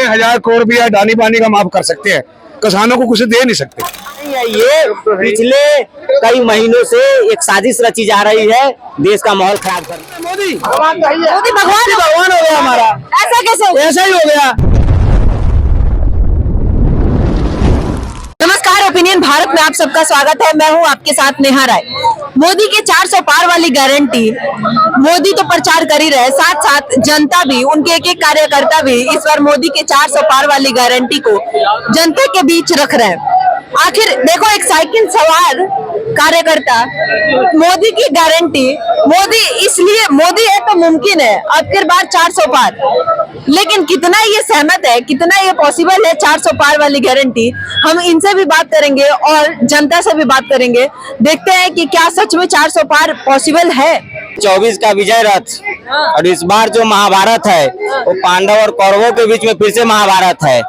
1000 करोड़ रुपया अडानी पानी का माफ कर सकते हैं, किसानों को कुछ दे नहीं सकते। ये पिछले कई महीनों से एक साजिश रची जा रही है देश का माहौल खराब करने। मोदी भगवान हो गया हमारा। ऐसा कैसे हो गया? ऐसा ही हो गया। नमस्कार, ओपिनियन भारत में आप सबका स्वागत है। मैं हूं आपके साथ नेहा राय। मोदी के 400 पार वाली गारंटी मोदी तो प्रचार कर ही रहे, साथ साथ जनता भी, उनके एक एक कार्यकर्ता भी इस बार मोदी के 400 पार वाली गारंटी को जनता के बीच रख रहे हैं। आखिर देखो, एक साइकिल सवार कार्यकर्ता मोदी की गारंटी, मोदी है तो मुमकिन है आखिर बार 400 पार, लेकिन कितना ये सहमत है, कितना ये पॉसिबल है 400 पार वाली गारंटी, हम इनसे भी बात करेंगे और जनता से भी बात करेंगे। देखते हैं कि क्या सच में 400 पार पॉसिबल है। 24 का विजय रथ और इस बार जो महाभारत है वो पांडव और कौरवों के बीच में फिर से महाभारत है।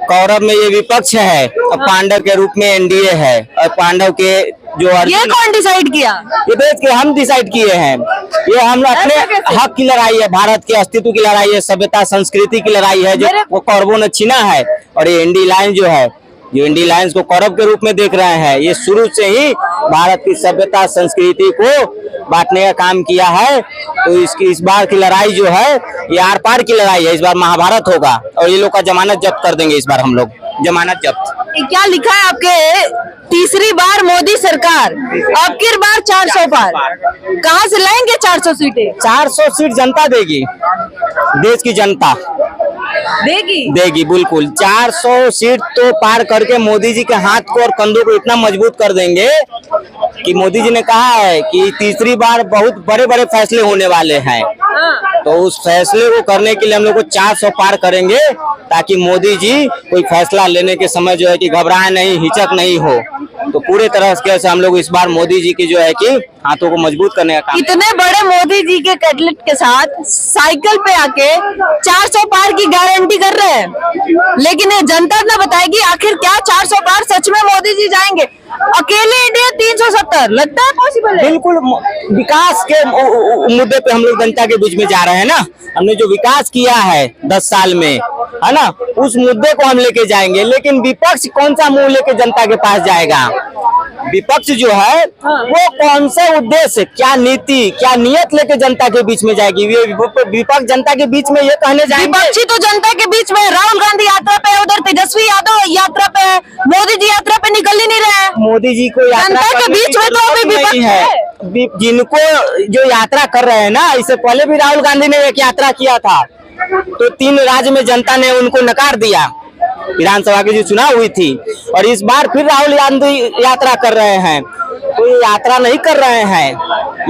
कौरव में ये विपक्ष है और पांडव के रूप में एनडीए है, और पांडव के जो ये कौन डिसाइड किया? ये देश के हम डिसाइड किए हैं। ये हम अपने हक की लड़ाई है, भारत के अस्तित्व की लड़ाई है, सभ्यता संस्कृति की लड़ाई है जो वो कौरवों ने छीना है। और ये इंडी लाइन जो है, जो इंडी लाइन्स को कौरव के रूप में देख रहे हैं, ये शुरू से ही भारत की सभ्यता संस्कृति को बांटने का काम किया है। तो इस बार की लड़ाई जो है ये आर पार की लड़ाई है। इस बार महाभारत होगा और ये लोग का जमानत जब्त कर देंगे। इस बार हम लोग जमानत जब्त। क्या लिखा है आपके? तीसरी बार मोदी सरकार, आखिर बार 400 पार। कहाँ से लाएंगे 400 सीटें? 400 सीट जनता देगी, देश की जनता देगी बिल्कुल। 400 सीट तो पार करके मोदी जी के हाथ को और कंधों को इतना मजबूत कर देंगे कि मोदी जी ने कहा है कि तीसरी बार बहुत बड़े बड़े फैसले होने वाले हैं। तो उस फैसले को करने के लिए हम लोग को 400 पार करेंगे, ताकि मोदी जी कोई फैसला लेने के समय जो है कि घबराए नहीं, हिचक नहीं हो। तो पूरे तरह से हम लोग इस बार मोदी जी की जो है कि हाथों को मजबूत करने का काम। इतने बड़े मोदी जी के कैटलेट के साथ साइकिल पे आके 400 पार की गारंटी कर रहे हैं, लेकिन ये जनता न बताएगी आखिर क्या 400 पार सच में मोदी जी जाएंगे? अकेले इंडिया 370 लगता है पॉसिबल है? बिल्कुल, विकास के मुद्दे पे हम लोग जनता के बीच में जा रहे हैं ना। हमने जो विकास किया है 10 साल में, है ना, उस मुद्दे को हम लेके जाएंगे। लेकिन विपक्ष कौन सा मुंह लेके जनता के पास जाएगा? विपक्ष जो है वो कौन से उद्देश्य, क्या नीति, क्या नियत लेके जनता के बीच में जाएगी? विपक्ष जनता के बीच में ये कहने जाएंगे। विपक्षी तो जनता के बीच में राहुल गांधी यात्रा पे, उधर तेजस्वी यादव यात्रा पे, मोदी जी यात्रा पे निकल ही नहीं रहे हैं। मोदी जी को जनता के बीच में तो अभी विपक्ष है। जिनको जो यात्रा कर रहे हैं ना, इससे पहले भी राहुल गांधी ने एक यात्रा किया था, तो 3 राज्य में जनता ने उनको नकार दिया। विधानसभा की जो चुनाव हुई थी, और इस बार फिर राहुल गांधी यात्रा कर रहे हैं। तो ये यात्रा नहीं कर रहे हैं,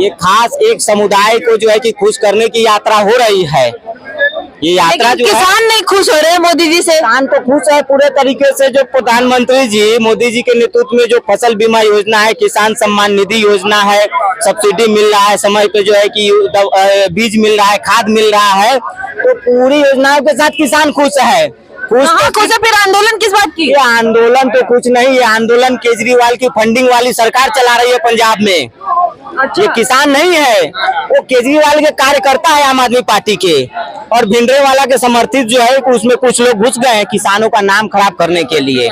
ये खास एक समुदाय को जो है कि खुश करने की यात्रा हो रही है। ये यात्रा जो किसान नहीं खुश हो रहे हैं मोदी जी से? किसान तो खुश है पूरे तरीके से। जो प्रधानमंत्री जी मोदी जी के नेतृत्व में जो फसल बीमा योजना है, किसान सम्मान निधि योजना है, सब्सिडी मिल रहा है, समय पे जो है कि बीज मिल रहा है, खाद मिल रहा है, तो पूरी योजनाओं के साथ किसान खुश है। खुश है, फिर आंदोलन किस बात की? ये आंदोलन तो कुछ नहीं, ये आंदोलन केजरीवाल की फंडिंग वाली सरकार चला रही है पंजाब में। अच्छा। ये किसान नहीं है, वो केजरीवाल के कार्यकर्ता है आम आदमी पार्टी के, और भिंडरेवाला के समर्थित जो है उसमें कुछ लोग घुस गए हैं किसानों का नाम खराब करने के लिए।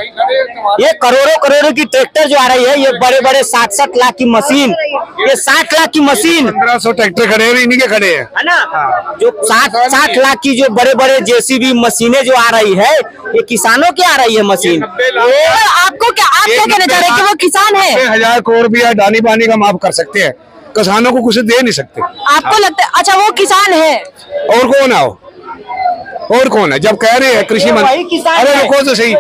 ये करोड़ों की ट्रैक्टर जो आ रही है, ये बड़े बड़े 60 लाख की मशीन, ये 60 लाख की मशीन, 1500 ट्रैक्टर खड़े हैं, इन्हीं के खड़े हैं, है ना। जो 60 लाख की जो बड़े बड़े जेसीबी मशीनें जो आ रही है, ये किसानों की आ रही है मशीन। आपको क्या, आप क्या कहना चाह रहे हैं कि वो किसान है? 1000 करोड़ रुपया अडानी पानी का माफ कर सकते हैं, किसानों को कुछ दे नहीं सकते। आपको लगता है? अच्छा, वो किसान है और कौन है? और कौन है? जब कह रहे हैं कृषि मंत्री, अरे रुको तो सही,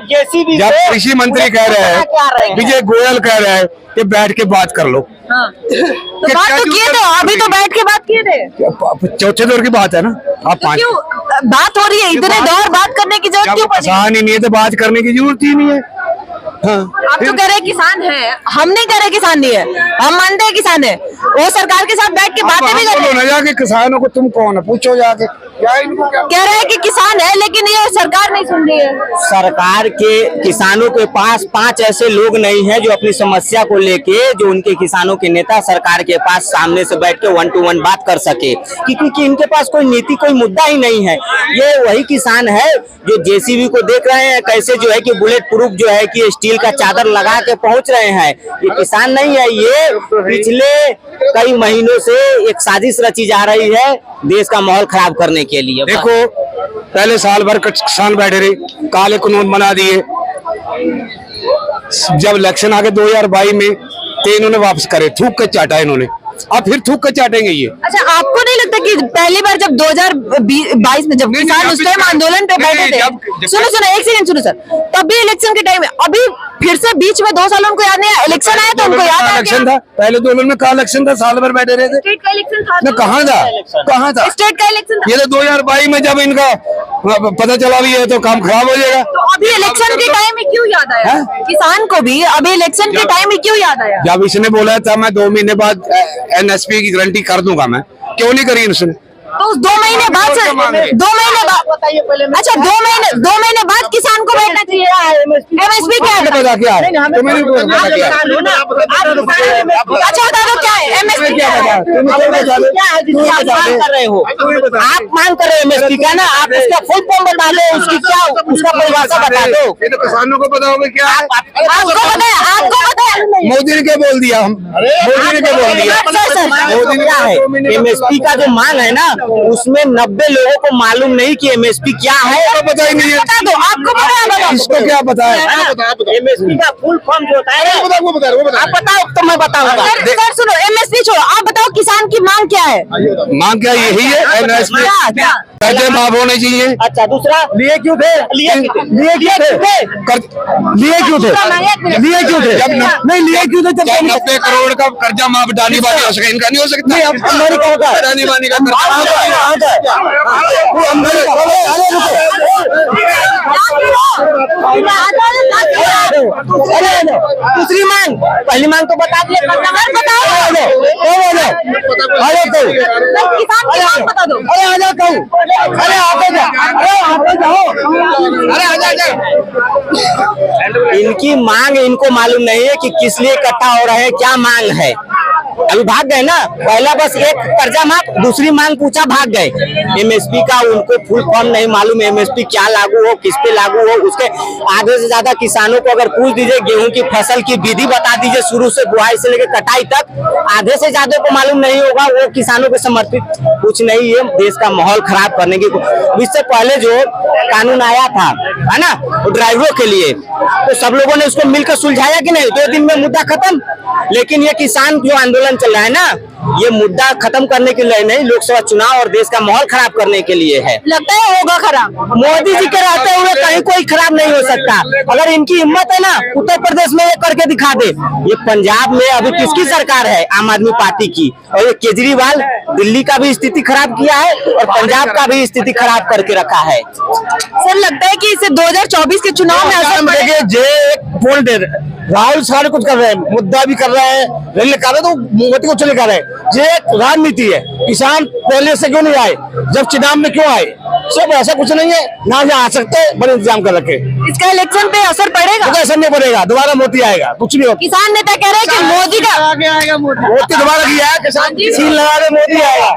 जब कृषि मंत्री कह रहे हैं, विजय गोयल कह रहे हैं कि बैठ के बात कर लो। हाँ। तो बात तो किए थे, अभी तो बैठ के बात किए थे। चौथे दौर की बात है ना, आप तो क्यों बात हो रही है? इतने दौर बात करने की जरूरत क्यों पड़ी? किसान ही नहीं है तो बात करने की जरूरत ही नहीं है। हाँ। आप तो कह रहे हैं किसान है, हम नहीं कह रहे किसान नहीं है, हम मानते हैं किसान है। वो सरकार के साथ बैठ के बातें भी कर रहे हैं। जाके किसानों को तुम कौन है पूछो जाके, कह रहे हैं कि किसान है लेकिन ये सरकार नहीं सुन रही है। सरकार के किसानों के पास 5 ऐसे लोग नहीं हैं जो अपनी समस्या को लेके, जो उनके किसानों के नेता सरकार के पास सामने से बैठ के 1 to 1 बात कर सके, क्योंकि इनके पास कोई नीति, कोई मुद्दा ही नहीं है। ये वही किसान है जो जेसीबी को देख रहे हैं कैसे जो है कि बुलेट प्रूफ जो है कि स्टील का चादर लगा के पहुंच रहे हैं। ये किसान नहीं है, ये पिछले कई महीनों से एक साजिश रची जा रही है देश का माहौल खराब करने के लिए। देखो, पहले साल भर किसान बैठे रहे, काले कानून बना दिए। जब इलेक्शन आ गए 2022 में तो इन्होंने वापस करे, थूक के चाटा इन्होंने, अब फिर थूक के चाटेंगे ये। अच्छा, आपको नहीं लगता कि पहली बार जब 2022 में जब किसान उस टाइम आंदोलन पे बैठे थे, सुनो एक सेकंड सुनो सर, तब भी इलेक्शन के टाइम में, अभी फिर से बीच में 2 साल उनको याद नहीं, इलेक्शन आया तो उनको याद इलेक्शन था, पहले 2 में कहा इलेक्शन था, साल भर बैठे रहे थे। स्टेट का इलेक्शन था, कहाँ था स्टेट का इलेक्शन था। ये तो 2022 में जब इनका पता चला भी है तो काम खराब हो जाएगा। तो अभी इलेक्शन के टाइम में क्यों याद आया किसान को भी? अभी इलेक्शन के टाइम में क्यों याद आया? जब इसने बोला था मैं 2 महीने बाद एनएसपी की गारंटी कर दूंगा, मैं क्यों नहीं करी उसने? तो 2 महीने बाद से 2 महीने बाद बताइए पहले। अच्छा, 2 महीने बाद किसान को बैठना चाहिए। एमएसपी क्या है? पता क्या है? अच्छा बता दो क्या है एमएसपी? क्या कर रहे हो आप, मांग कर रहे हो एमएसपी का ना, आप उसका फुल फॉर्म बता दो, उसकी क्या, उसका परिभाषा बता दो। ये तो किसानों को पता होगा क्या है। आपको पता है मोदी ने क्या बोल दिया? हम मोदी ने क्या बोल दिया? मोदी ने क्या है एमएसपी का जो मांग है ना, उसमें 90 लोगों को मालूम नहीं कि एमएसपी क्या है। तो पता ही नहीं है। बता दो, आपको पता है? इसको क्या पता है? एमएसपी का फुल फॉर्म जो होता है, वो बता आप बताओ तो मैं बताऊंगा। सर सुनो, एमएसपी छोड़ो, आप बताओ किसान की मांग क्या है? मांग क्या यही है? एनएसपी कर्जे माफ होने चाहिए। अच्छा, दूसरा लिए क्यों थे? लिए क्यों थे? लिए क्यों थे? जब नहीं लिए क्यों थे? जब 90 करोड़ का कर्जा माफ डाली बानी हो सके, इनका नहीं हो सकता। डाली बानी का दूसरी मांग, पहली मांग तो बता दिए, किसान की मांग बता दो। इनकी मांग इनको मालूम नहीं है कि किस लिए इकट्ठा हो रहे हैं, क्या मांग है। अभी भाग गए ना, पहला बस एक कर्जा माफ, दूसरी मांग पूछा, भाग गए। एमएसपी का उनको फुल फॉर्म नहीं मालूम, एमएसपी क्या लागू हो, किस पे लागू हो। उसके आधे से ज्यादा किसानों को अगर पूछ दीजिए, गेहूं की फसल की विधि बता दीजिए, शुरू से बुआई से लेकर कटाई तक, आधे से ज्यादा को मालूम नहीं होगा। वो किसानों को समर्पित कुछ नहीं, ये देश का माहौल खराब करने की। इससे पहले जो कानून आया था है ना, वो ड्राइवरों के लिए, तो सब लोगों ने उसको मिलकर सुलझाया कि नहीं, 2 दिन में मुद्दा खत्म। लेकिन ये किसान जो आंदोलन चल रहा है ना, ये मुद्दा खत्म करने के लिए नहीं, लोकसभा चुनाव और देश का माहौल खराब करने के लिए है। लगता है होगा खराब। मोदी जी के रहते हुए कहीं कोई खराब नहीं हो सकता। अगर इनकी हिम्मत है ना, उत्तर प्रदेश में ये करके दिखा दे। ये पंजाब में अभी किसकी सरकार है? आम आदमी पार्टी की। और ये केजरीवाल दिल्ली का भी स्थिति खराब किया है और पंजाब का भी स्थिति खराब करके रखा है। सर लगता है कि इसे 2024 के चुनाव में असर पड़ेगा। राहुल सारे कुछ कर रहे हैं, मुद्दा भी कर रहे हैं, रैली कर रहे हैं, तो मोदी को चले कर रहे हैं। ये एक राजनीति है। किसान पहले से क्यों नहीं आए, जब चुनाव में क्यों आए? सब ऐसा कुछ नहीं है, ना आ सकते, बड़े इंतजाम कर रखे। इसका इलेक्शन पे असर पड़ेगा? असर नहीं पड़ेगा, दोबारा मोदी आएगा, कुछ नहीं होगा। किसान नेता कह रहे हैं कि मोदी का मोदी दोबारा किया है, किसान सील लगा रहे, मोदी आएगा,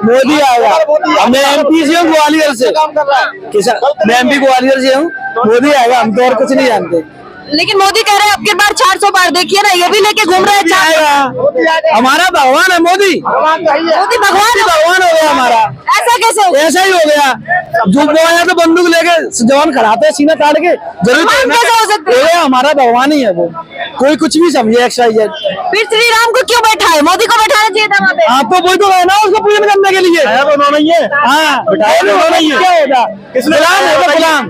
मोदी आएगा। मैं एमपी से हूँ, ग्वालियर से, मैं एमपी ग्वालियर से हूँ, मोदी आएगा, हम तो और कुछ नहीं जानते। लेकिन मोदी कह रहे हैं अब के बार 400 पार, देखिए ना, ये भी लेके घूम रहे हैं। हमारा भगवान है मोदी, मोदी भगवान हो गया हमारा। ऐसा कैसे हो? ऐसा ही हो गया। जो बोया तो बंदूक लेके जवान खड़ाते हैं, सीना काट के, जरूर कैसे हो सकते हैं? हमारा भगवान ही है वो, कोई कुछ भी समझे। फिर श्री राम को क्यों बैठा है? मोदी को बैठाना चाहिए था वहाँ पे। आपको वही तो है ना, उसको पूजन करने के लिए। क्या होगा? गुलाम होगा, गुलाम।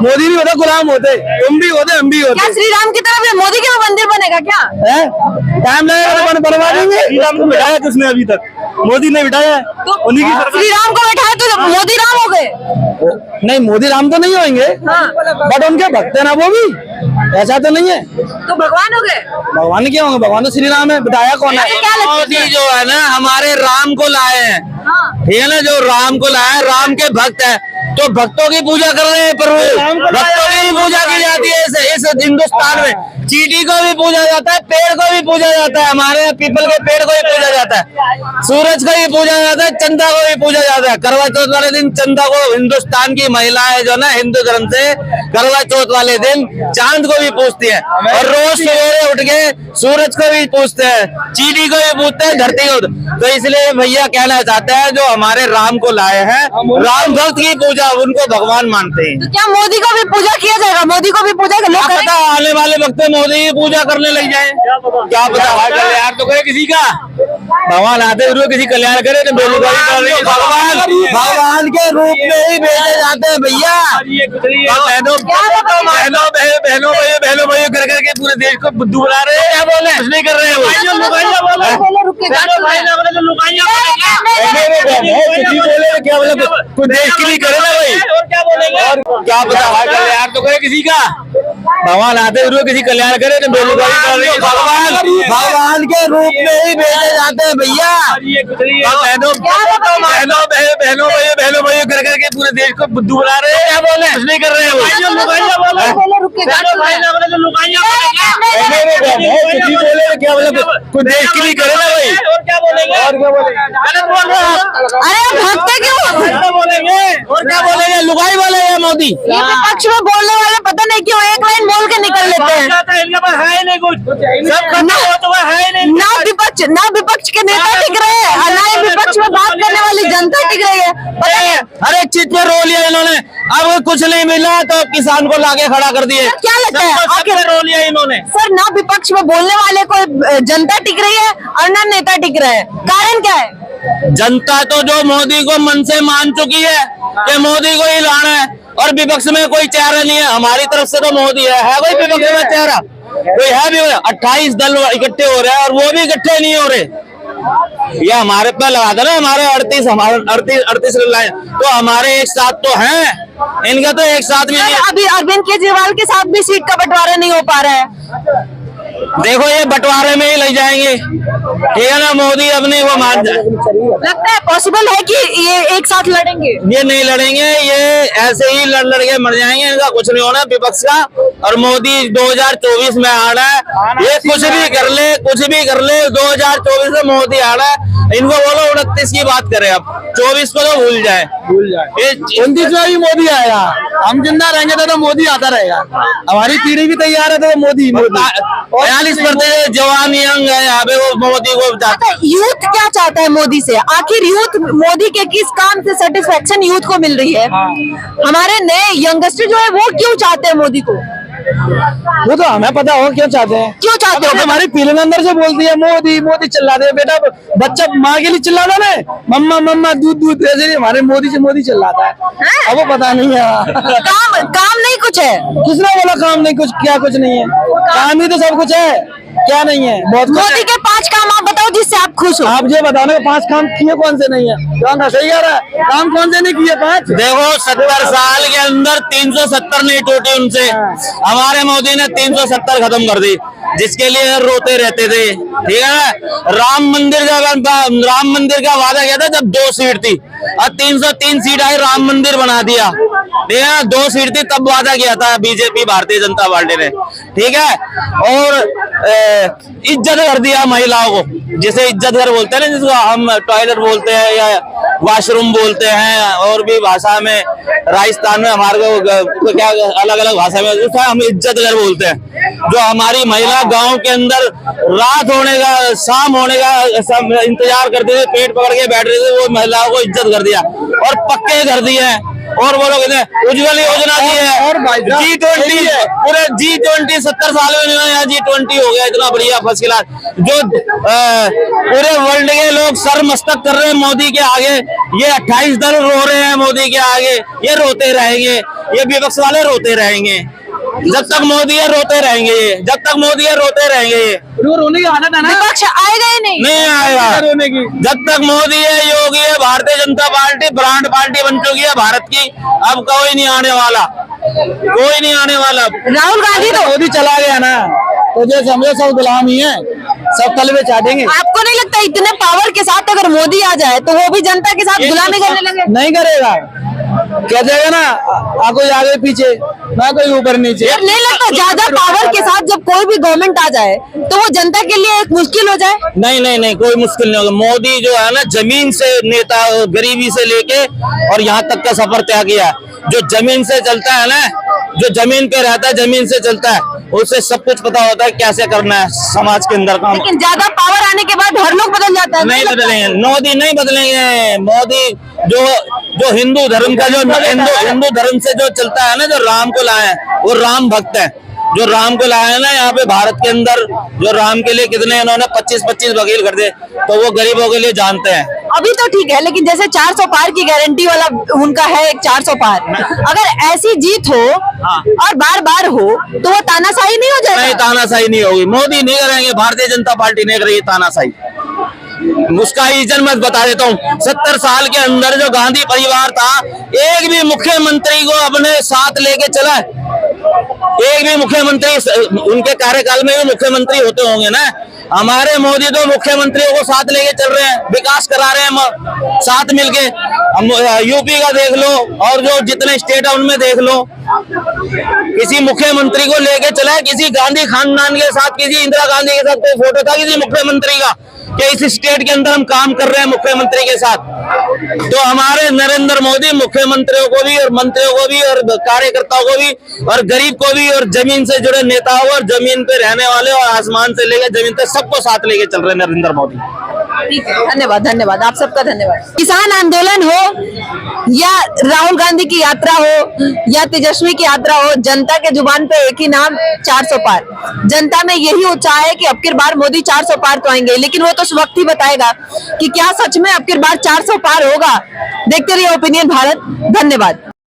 मोदी भी होता, गुलाम होते, तुम भी होते, हम भी होते। क्या श्री राम की तरफ मोदी के मंदिर बनेगा क्या? टाइम लगेगा, बनवा देंगे। श्री राम को बिठाया किसने अभी तक? मोदी ने बिठाया, उन्हीं की। श्री राम को बैठाया तो मोदी राम हो गए? नहीं, मोदी राम तो नहीं होंगे, बट उनके भक्त है ना वो भी। ऐसा तो नहीं है। तो भगवान हो गए? भगवान क्या होंगे, भगवान तो श्री राम है, बताया कौन है। क्या लगता है? मोदी जो है ना हमारे राम को लाए हैं, हाँ। ठीक है ना, जो राम को लाया है, राम के भक्त है, तो भक्तों की पूजा कर रहे हैं प्रभु, भक्तों की भी पूजा की जाती है इस हिंदुस्तान में। चींटी को भी पूजा जाता है, पेड़ को भी पूजा जाता है, हमारे यहाँ पीपल के पेड़ को भी पूजा जाता है, सूरज को भी पूजा जाता है, चंदा को भी पूजा जाता है। करवा चौथ वाले दिन चंदा को हिंदुस्तान की महिलाएं जो ना हिंदू धर्म से करवा चौथ वाले दिन चांद को भी पूजती है, और रोज सवेरे उठ के सूरज को भी पूजते हैं, चींटी को भी पूजते हैं, धरती को। तो इसलिए भैया कहना चाहते हैं जो हमारे राम को लाए हैं, राम भक्त की पूजा, उनको भगवान मानते हैं। तो क्या मोदी को भी पूजा किया जाएगा? मोदी को भी पूजा लोग क्या करेंगे? पता आने वाले वक्त में मोदी की पूजा करने लग जाए, क्या पता कल्याण तो करे किसी का, भगवान आते हुए किसी कल्याण करे तो बेरोजगारी कर रही है। भगवान के रूप में ही भेजे जाते हैं भैया। बहनों भाइयों कर करके पूरे देश को बुद्धू बना रहे हैं, क्या बोले, कुछ नहीं कर रहे हैं वो। क्या बोले, कुछ देश के लिए करे ना भाई, क्या बोलेंगे, क्या पता कल्याण तो करे किसी का, भगवान आते हुए किसी कल्याण करे तो बेरोजगारी कर रही है। भगवान के रूप में ही भेजे जाते हैं भैया। बहनों भाइयों कर करके पूरे देश को बुद्धू बना रहे हैं, क्या बोले, कुछ नहीं कर रहे हैं वो। क्या बोले, कुछ देश के लिए करे ना भाई, क्या बोलेंगे, अरे भगते क्यों? और क्या बोलेंगे, लुगाई वाले हैं मोदी। ये विपक्ष में बोलने वाले पता नहीं क्यों एक लाइन बोल के निकल लेते हैं। ना विपक्ष के नेता टिक रहे हैं और ना ही विपक्ष में बात करने वाली जनता टिक रही है। पता नहीं हर एक चीज पे रो लिया इन्होंने, अब कुछ नहीं मिला तो किसान को लाके खड़ा कर दिए। क्या लगता है आखिर रो लिया इन्होंने? सर, ना विपक्ष में बोलने वाले को जनता टिक रही है और ना नेता टिक रहे हैं, कारण क्या है? जनता तो जो मोदी को मन से मान चुकी है कि मोदी को ही लाना है, और विपक्ष में कोई चेहरा नहीं है। हमारी तरफ से तो मोदी है कोई विपक्ष में चेहरा कोई है भी? 28 दल इकट्ठे हो रहे हैं और वो भी इकट्ठे नहीं हो रहे। ये हमारे पे लगा था ना, हमारे 38 लाइन तो हमारे एक साथ तो हैं, इनका तो एक साथ भी नहीं है। अभी अरविंद केजरीवाल के साथ भी सीट का बंटवारा नहीं हो पा रहा है। देखो ये बंटवारे में ही लग जाएंगे, ठीक है ना, मोदी अपनी वो मान जाए। लगता है पॉसिबल है कि ये एक साथ लड़ेंगे? ये नहीं लड़ेंगे, ये ऐसे ही लड़ के मर जाएंगे, इनका कुछ नहीं होना विपक्ष का। और मोदी 2024 में आ रहा है, ये कुछ भी कर ले 2024 में मोदी आ रहा है। इनको बोलो 29 की बात करें, अब 24 को तो भूल जाए। 29 में भी मोदी आएगा, हम जिंदा रहेंगे तो मोदी आता रहेगा, हमारी पीढ़ी भी तैयार है तो मोदी 42% जवान यंग है यहाँ पे, वो मोदी को चाहता है। यूथ क्या चाहता है मोदी से? आखिर यूथ मोदी के किस काम से सेटिस्फेक्शन यूथ को मिल रही है? हमारे नए यंगस्टर जो है वो क्यों चाहते हैं मोदी को? वो तो हमें पता हो क्यों चाहते हैं। क्यों चाहते हो? हमारी पीढ़ी अंदर से बोलती है मोदी मोदी, चिल्लाते हैं। बेटा बच्चा माँ के लिए चिल्लाता ना, मम्मा मम्मा दूध दूध, ऐसे हमारे मोदी से मोदी चिल्लाता है। अब वो पता नहीं है काम नहीं कुछ है। किसने बोला काम नहीं कुछ? क्या कुछ नहीं है? काम ही तो सब कुछ है, क्या नहीं है? बहुत मोदी के 5 काम आप बताओ जिससे आप खुश हो। आप ये बताओ ना, 5 काम किए कौन से नहीं है? सही कह रहा है, काम कौन से नहीं किए 5? देखो 70 साल के अंदर 370 नहीं टूटी उनसे, हमारे मोदी ने 370 खत्म कर दी, जिसके लिए रोते रहते थे, ठीक है। राम मंदिर का वादा किया था जब 2 सीट थी, और 303 सीट आई, राम मंदिर बना दिया, ठीक है। 2 सीट थी तब वादा किया था बीजेपी भारतीय जनता पार्टी ने, ठीक है। और इज्जत कर दिया महिलाओं को, जिसे इज्जत घर बोलते हैं ना, जिसको हम टॉयलेट बोलते हैं या वॉशरूम बोलते हैं, और भी भाषा में राजस्थान में हमारे को क्या अलग अलग भाषा में हम इज्जत घर बोलते हैं। जो हमारी महिला गांव के अंदर रात होने का शाम होने का इंतजार करते थे, पेट पकड़ के बैठ रहे थे, वो महिलाओं को इज्जत कर दिया और पक्के कर दिए हैं। और वो लोग उज्ज्वल योजना दी है, और G20 पूरे G20 70 साल में यहाँ G20 हो गया, इतना बढ़िया फर्स्ट क्लास। जो पूरे वर्ल्ड के लोग सर मस्तक कर रहे हैं मोदी के आगे, ये 28 दल रो रहे हैं मोदी के आगे, ये रोते रहेंगे, ये विपक्ष वाले रोते रहेंगे जब तक मोदी है, रोते रहेंगे ये, जब तक मोदी है रोते रहेंगे ये। रोने की आदत है ना, विपक्ष आएगा ही नहीं आएगा रोने की। जब तक मोदी है, योगी है, Bharatiya Janata party brand party बन चुकी है भारत की, अब कोई नहीं आने वाला। कोई नहीं आने वाला। राहुल गांधी तो मोदी चला गया ना, तो जो समझो सब गुलाम ही है, सब तलवे चाटेंगे। आपको नहीं लगता इतने पावर के साथ अगर मोदी आ जाए तो वो भी जनता के साथ गुलामी करने लगे? नहीं करेगा, क्या जाएगा ना, कोई आगे पीछे ना, कोई ऊपर नीचे। यार नहीं लगता ज्यादा पावर के साथ जब कोई भी गवर्नमेंट आ जाए तो वो जनता के लिए एक मुश्किल हो जाए? नहीं नहीं नहीं, कोई मुश्किल नहीं होगा। मोदी जो है ना, जमीन से नेता, गरीबी से लेके और यहाँ तक का सफर तय किया। जो जमीन से चलता है ना, जो जमीन पे रहता है, जमीन से चलता है, उसे सब कुछ पता होता है कैसे करना है समाज के अंदर काम। लेकिन ज्यादा पावर आने के बाद हर लोग बदल जाता है। नहीं बदलेंगे, मोदी नहीं बदलेंगे। मोदी जो हिंदू धर्म का, जो हिंदू धर्म से जो चलता है ना, जो राम को लाए हैं, वो राम भक्त है। जो राम को लाया है ना यहाँ पे भारत के अंदर, जो राम के लिए कितने इन्होंने 25-25 वकील कर दिए, तो वो गरीबों के लिए जानते हैं। अभी तो ठीक है, लेकिन जैसे 400 पार की गारंटी वाला उनका है एक 400 पार, अगर ऐसी जीत हो और बार बार हो तो वो तानाशाही नहीं हो जाएगा? नहीं, तानाशाही नहीं होगी। मोदी नहीं करेंगे, भारतीय जनता पार्टी नहीं करेगी तानाशाही। उसका रीजन मैं बता देता हूँ। 70 साल के अंदर जो गांधी परिवार था, एक भी मुख्यमंत्री को अपने साथ लेके चला, एक भी मुख्यमंत्री, उनके कार्यकाल में भी मुख्यमंत्री होते होंगे ना। हमारे मोदी तो मुख्यमंत्रियों को साथ लेके चल रहे हैं, विकास करा रहे हैं साथ मिलके। यूपी का देख लो और जो जितने स्टेट है उनमें देख लो, किसी मुख्यमंत्री को लेके चला है, किसी गांधी खानदान के साथ, किसी इंदिरा गांधी के साथ कोई फोटो था किसी मुख्यमंत्री का कि इस स्टेट के अंदर हम काम कर रहे हैं मुख्यमंत्री के साथ? तो हमारे नरेंद्र मोदी मुख्यमंत्रियों को भी और मंत्रियों को भी और कार्यकर्ताओं को भी और गरीब को भी और जमीन से जुड़े नेताओं और जमीन पे रहने वाले और आसमान से लेकर जमीन तक सबको साथ लेके चल रहे हैं नरेंद्र मोदी। ठीक है, धन्यवाद धन्यवाद, आप सबका धन्यवाद। किसान आंदोलन हो या राहुल गांधी की यात्रा हो या तेजस्वी की यात्रा हो, जनता के जुबान पे एक ही नाम, 400 पार। जनता में यही उत्साह है कि अब की बार मोदी 400 पार तो आएंगे, लेकिन वो तो उस वक्त ही बताएगा कि क्या सच में अब की बार 400 पार होगा। देखते रहिए ओपिनियन भारत। धन्यवाद।